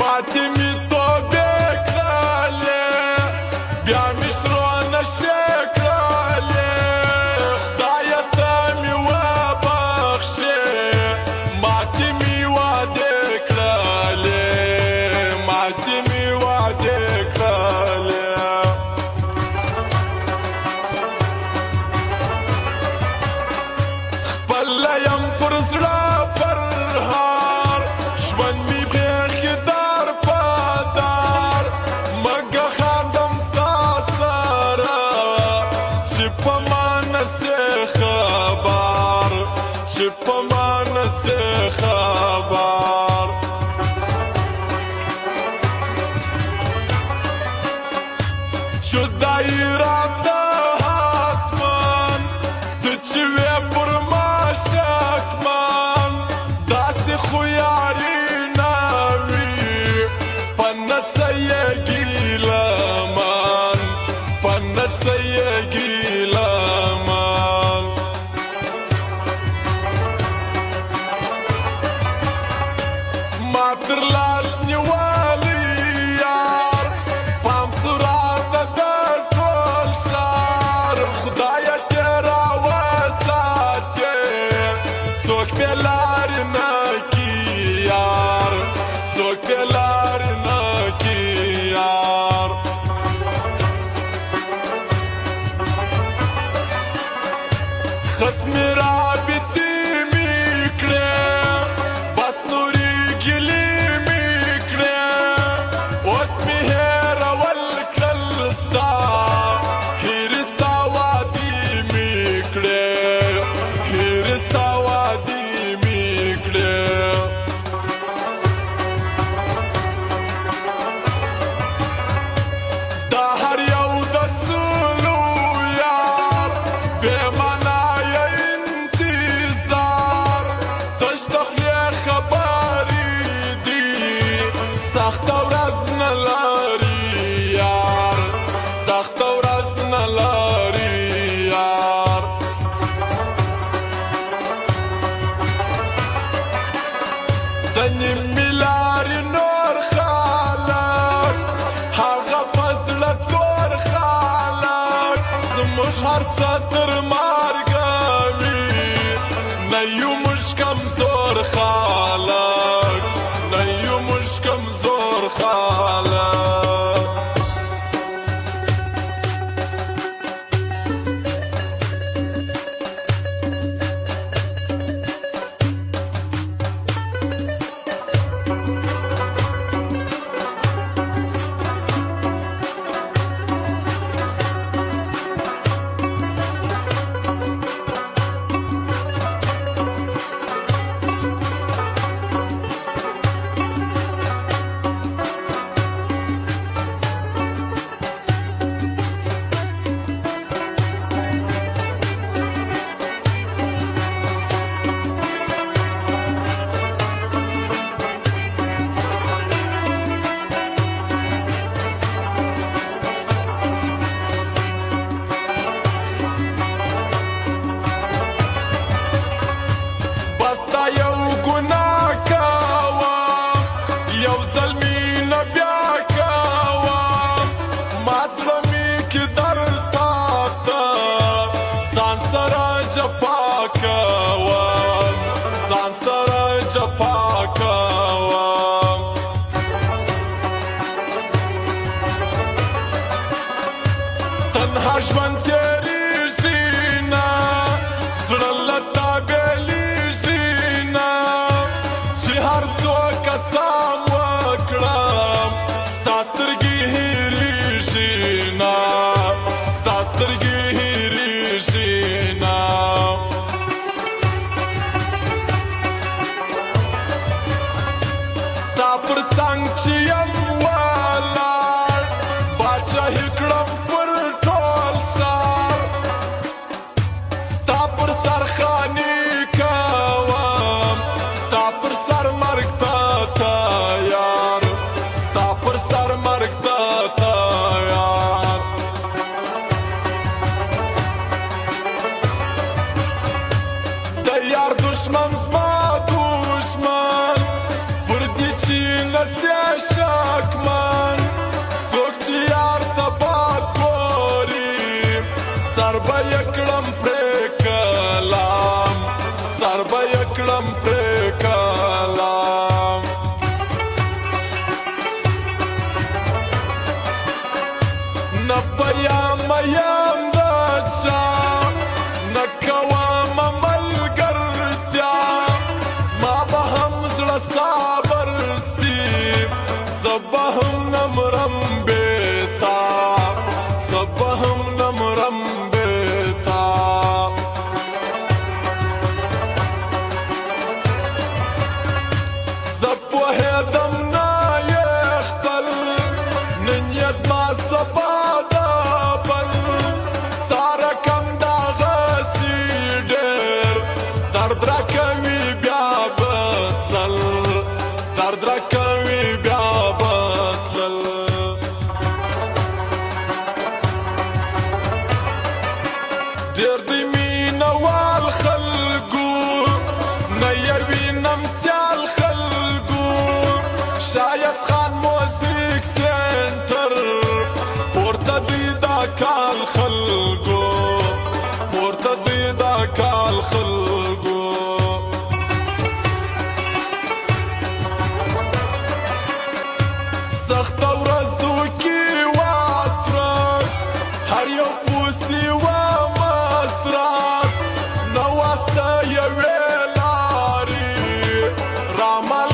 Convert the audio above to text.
ماتې مې توبې کړلې بیا مې سرونه شې کړلې خدایه ته مې وبخښې ماتې مې وعدې کړلې ماتې مې وعدې کړلې خپله یم پر زړه پرهار ژوند مې پرېښي دار په دار مګه خاندم ستا سره چې په ما نسې خبر چې په ما نسې خبر جدایي راته حتمن ته چې وې پر ما شکمن داسې خو یاري نه وي په نه څه یې ګیلهمن په نه څه یې ګیلهمن ما تر لاس نیولی یار پام سراته د ټول ښار خدایه دې راوساتې څوک بې لارې نه کي یار څوک بې لارې نه کي یار ختمې رابطې مې کړې بس نورې ګیلې مې کړې اوس مې هېرول کړل ستا هېرې ستا وعدې مې کړې هېرې ستا وعدې مې کړې دا هر یو د سلو یار بې معنا یې انتظار تش د خولې خبرې دي سخته ورځ نه لري یار سخته ورځ نه لري یار د نیمې لارې نور خلک هغه په زړه تور خلک زموږ هر څه تر مرګه وي نه یو موږ کمزور خلک نه یو موږ کمزور خلک بستا یو ګناه کوم یو ځل مینه بیا کوم ما زړه مې کې درته ته ځان سره جفا کوم ځان سره جفا کوم تنها ژوند تېرېږي نه زړه له تا بېلېږي نه چې هر څوک قسم وکړم ستا سترګې هېرېږي نه ستا سترګې هېرېږي نه ستا پر څنګ چې یم ولاړ باچاهي کړم پر ټول سر ستا پر سر خاني کوم ستا پر سر مرګ ته تیار ستا پر سر مرګ ته تیار د یار دشمن زما دشمن پر دې چې نسې صابر سي صبهم نمرم بيتا صبهم نمرم بيتا صبو هدمنا يختل ننيز ما صبادا بل ستاركم دا غسي دير درد ركوي بيا بطلل درد ركوي بيا بطلل دير دي مينا والخلقو نيروي نمسي الخلقو شايد خان موزيك سنتر بورتا ديداك الخلقو بورتا ديداك الخلقو سخت ورزوكي واسترك هر يو بوسي ومسرك نواستا يويلاري رامال